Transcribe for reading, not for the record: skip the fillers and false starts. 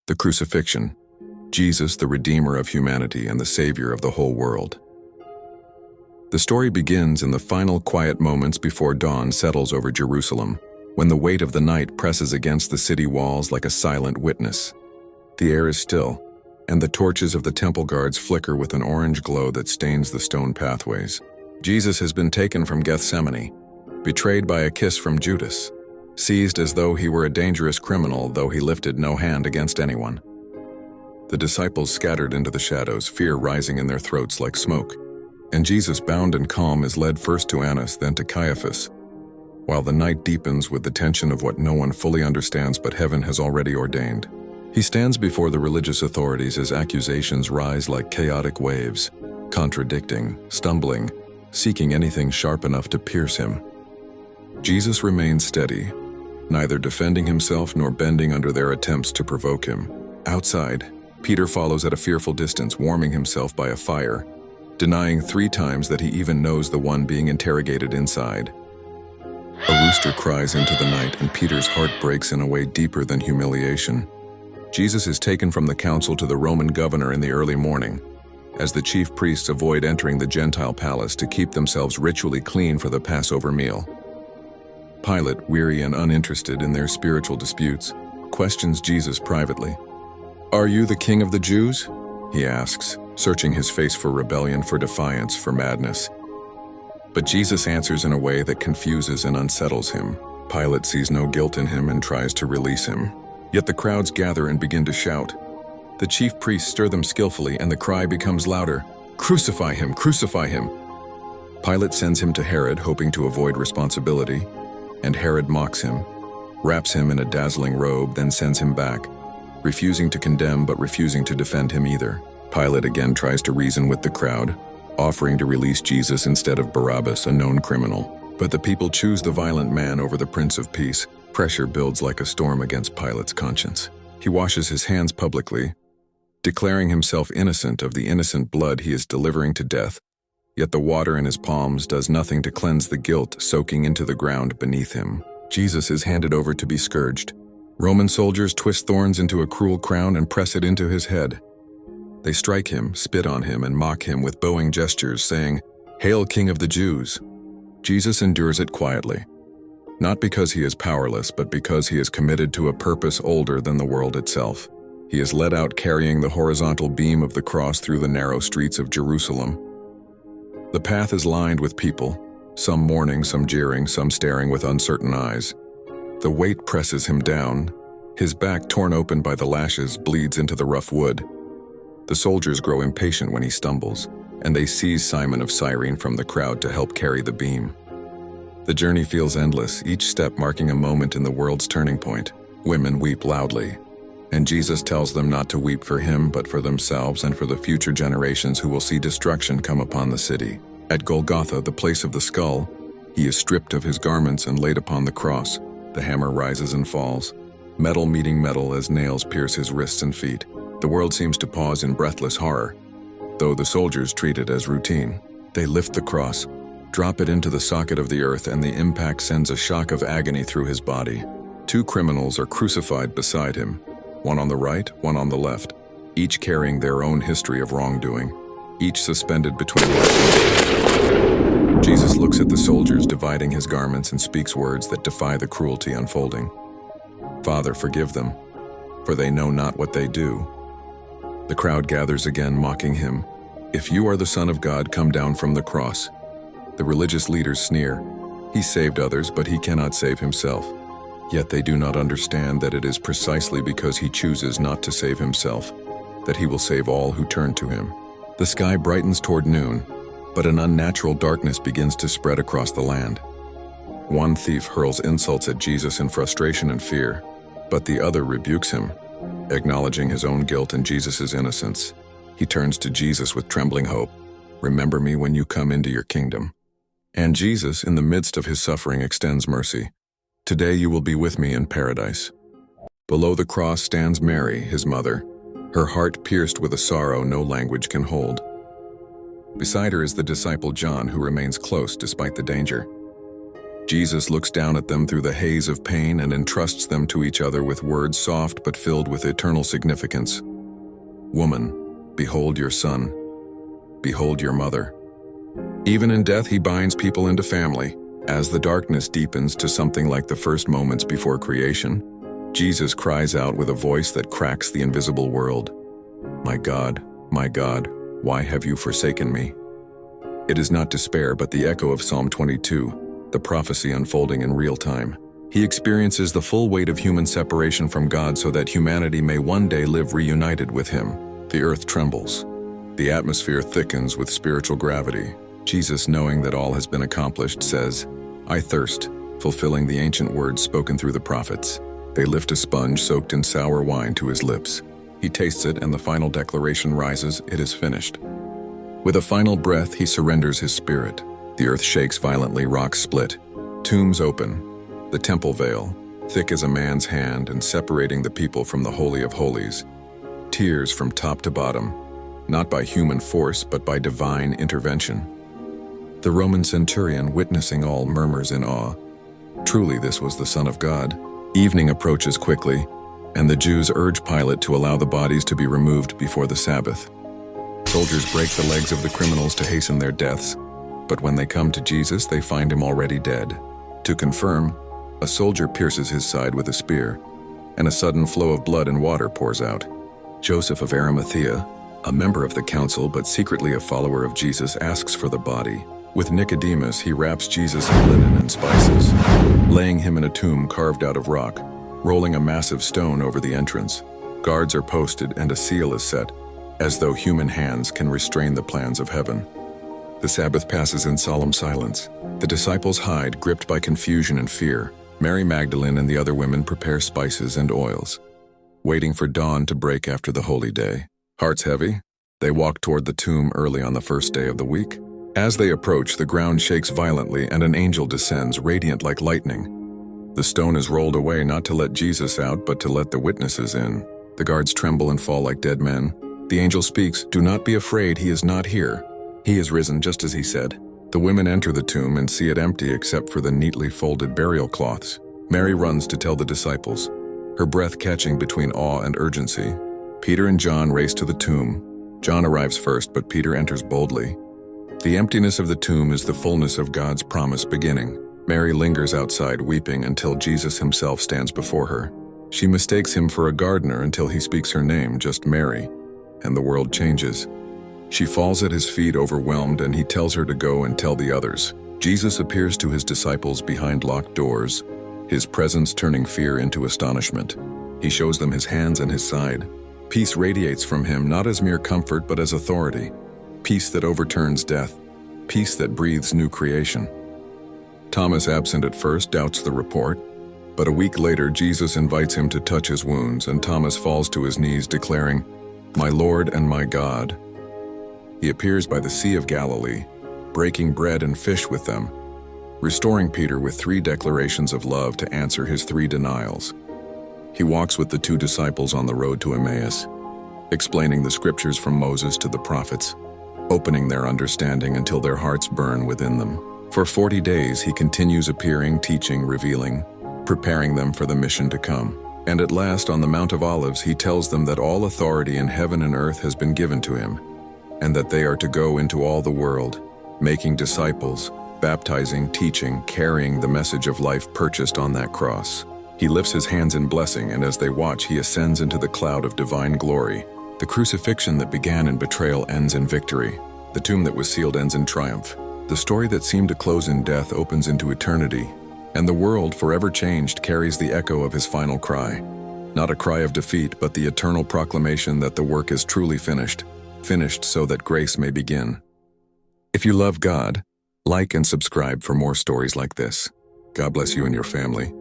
The crucifixion. Jesus, the Redeemer of humanity and the Savior of the whole world. The story begins in the final quiet moments before dawn settles over Jerusalem, when the weight of the night presses against the city walls like a silent witness. The air is still, and the torches of the temple guards flicker with an orange glow that stains the stone pathways. Jesus has been taken from Gethsemane, betrayed by a kiss from Judas, seized as though he were a dangerous criminal, though he lifted no hand against anyone. The disciples scattered into the shadows, fear rising in their throats like smoke. And Jesus, bound and calm, is led first to Annas, then to Caiaphas, while the night deepens with the tension of what no one fully understands but heaven has already ordained. He stands before the religious authorities as accusations rise like chaotic waves, contradicting, stumbling, seeking anything sharp enough to pierce him. Jesus remains steady, neither defending himself nor bending under their attempts to provoke him. Outside, Peter follows at a fearful distance, warming himself by a fire, denying 3 times that he even knows the one being interrogated inside. A rooster cries into the night, and Peter's heart breaks in a way deeper than humiliation. Jesus is taken from the council to the Roman governor in the early morning, as the chief priests avoid entering the Gentile palace to keep themselves ritually clean for the Passover meal. Pilate, weary and uninterested in their spiritual disputes, questions Jesus privately. "Are you the king of the Jews?" he asks, searching his face for rebellion, for defiance, for madness. But Jesus answers in a way that confuses and unsettles him. Pilate sees no guilt in him and tries to release him. Yet the crowds gather and begin to shout. The chief priests stir them skillfully, and the cry becomes louder, "Crucify him! Crucify him!" Pilate sends him to Herod, hoping to avoid responsibility, and Herod mocks him, wraps him in a dazzling robe, then sends him back, refusing to condemn but refusing to defend him either. Pilate again tries to reason with the crowd, offering to release Jesus instead of Barabbas, a known criminal. But the people choose the violent man over the Prince of Peace. Pressure builds like a storm against Pilate's conscience. He washes his hands publicly, declaring himself innocent of the innocent blood he is delivering to death. Yet the water in his palms does nothing to cleanse the guilt soaking into the ground beneath him. Jesus is handed over to be scourged. Roman soldiers twist thorns into a cruel crown and press it into his head. They strike him, spit on him, and mock him with bowing gestures, saying, "Hail, King of the Jews!" Jesus endures it quietly, not because he is powerless, but because he is committed to a purpose older than the world itself. He is led out carrying the horizontal beam of the cross through the narrow streets of Jerusalem. The path is lined with people, some mourning, some jeering, some staring with uncertain eyes. The weight presses him down. His back, torn open by the lashes, bleeds into the rough wood. The soldiers grow impatient when he stumbles, and they seize Simon of Cyrene from the crowd to help carry the beam. The journey feels endless, each step marking a moment in the world's turning point. Women weep loudly, and Jesus tells them not to weep for him, but for themselves and for the future generations who will see destruction come upon the city. At Golgotha, the place of the skull, he is stripped of his garments and laid upon the cross. The hammer rises and falls, metal meeting metal as nails pierce his wrists and feet. The world seems to pause in breathless horror, though the soldiers treat it as routine. They lift the cross, drop it into the socket of the earth, and the impact sends a shock of agony through his body. 2 criminals are crucified beside him, one on the right, one on the left, each carrying their own history of wrongdoing, each suspended between life and death. Jesus looks at the soldiers, dividing his garments, and speaks words that defy the cruelty unfolding. "Father, forgive them, for they know not what they do." The crowd gathers again, mocking him. "If you are the Son of God, come down from the cross." The religious leaders sneer. He saved others, but he cannot save himself. Yet they do not understand that it is precisely because he chooses not to save himself that he will save all who turn to him. The sky brightens toward noon, but an unnatural darkness begins to spread across the land. One thief hurls insults at Jesus in frustration and fear, but the other rebukes him, acknowledging his own guilt and Jesus' innocence. He turns to Jesus with trembling hope. "Remember me when you come into your kingdom." And Jesus, in the midst of his suffering, extends mercy. "Today you will be with me in paradise." Below the cross stands Mary, his mother, her heart pierced with a sorrow no language can hold. Beside her is the disciple John, who remains close despite the danger. Jesus looks down at them through the haze of pain and entrusts them to each other with words soft but filled with eternal significance. Woman, behold your son. Behold your mother. Even in death, he binds people into family. As the darkness deepens to something like the first moments before creation, Jesus cries out with a voice that cracks the invisible world, my God, why have you forsaken me?" It is not despair, but the echo of Psalm 22, the prophecy unfolding in real time. He experiences the full weight of human separation from God so that humanity may one day live reunited with him. The earth trembles. The atmosphere thickens with spiritual gravity. Jesus, knowing that all has been accomplished, says, "I thirst," fulfilling the ancient words spoken through the prophets. They lift a sponge soaked in sour wine to his lips. He tastes it, and the final declaration rises, "It is finished." With a final breath, he surrenders his spirit. The earth shakes violently, rocks split. Tombs open. The temple veil, thick as a man's hand and separating the people from the Holy of Holies. Tears from top to bottom, not by human force, but by divine intervention. The Roman centurion, witnessing all, murmurs in awe, "Truly this was the Son of God." Evening approaches quickly, and the Jews urge Pilate to allow the bodies to be removed before the Sabbath. Soldiers break the legs of the criminals to hasten their deaths, but when they come to Jesus, they find him already dead. To confirm, a soldier pierces his side with a spear, and a sudden flow of blood and water pours out. Joseph of Arimathea, a member of the council but secretly a follower of Jesus, asks for the body. With Nicodemus, he wraps Jesus in linen and spices, laying him in a tomb carved out of rock, rolling a massive stone over the entrance. Guards are posted and a seal is set, as though human hands can restrain the plans of heaven. The Sabbath passes in solemn silence. The disciples hide, gripped by confusion and fear. Mary Magdalene and the other women prepare spices and oils, waiting for dawn to break after the holy day. Hearts heavy, they walk toward the tomb early on the first day of the week. As they approach, the ground shakes violently and an angel descends, radiant like lightning. The stone is rolled away, not to let Jesus out, but to let the witnesses in. The guards tremble and fall like dead men. The angel speaks, "Do not be afraid, he is not here. He is risen, just as he said." The women enter the tomb and see it empty except for the neatly folded burial cloths. Mary runs to tell the disciples, her breath catching between awe and urgency. Peter and John race to the tomb. John arrives first, but Peter enters boldly. The emptiness of the tomb is the fullness of God's promise beginning. Mary lingers outside weeping until Jesus himself stands before her. She mistakes him for a gardener until he speaks her name, just Mary, and the world changes. She falls at his feet overwhelmed, and he tells her to go and tell the others. Jesus appears to his disciples behind locked doors, his presence turning fear into astonishment. He shows them his hands and his side. Peace radiates from him, not as mere comfort but as authority. Peace that overturns death. Peace that breathes new creation. Thomas, absent at first, doubts the report, but a week later Jesus invites him to touch his wounds, and Thomas falls to his knees declaring, "My Lord and my God." He appears by the Sea of Galilee, breaking bread and fish with them, restoring Peter with 3 declarations of love to answer his 3 denials. He walks with the 2 disciples on the road to Emmaus, explaining the scriptures from Moses to the prophets, opening their understanding until their hearts burn within them. For 40 days he continues appearing, teaching, revealing, preparing them for the mission to come. And at last, on the Mount of Olives, he tells them that all authority in heaven and earth has been given to him, and that they are to go into all the world, making disciples, baptizing, teaching, carrying the message of life purchased on that cross. He lifts his hands in blessing, and as they watch, he ascends into the cloud of divine glory. The crucifixion that began in betrayal ends in victory. The tomb that was sealed ends in triumph. The story that seemed to close in death opens into eternity, and the world, forever changed, carries the echo of his final cry. Not a cry of defeat, but the eternal proclamation that the work is truly finished, finished so that grace may begin. If you love God, like and subscribe for more stories like this. God bless you and your family.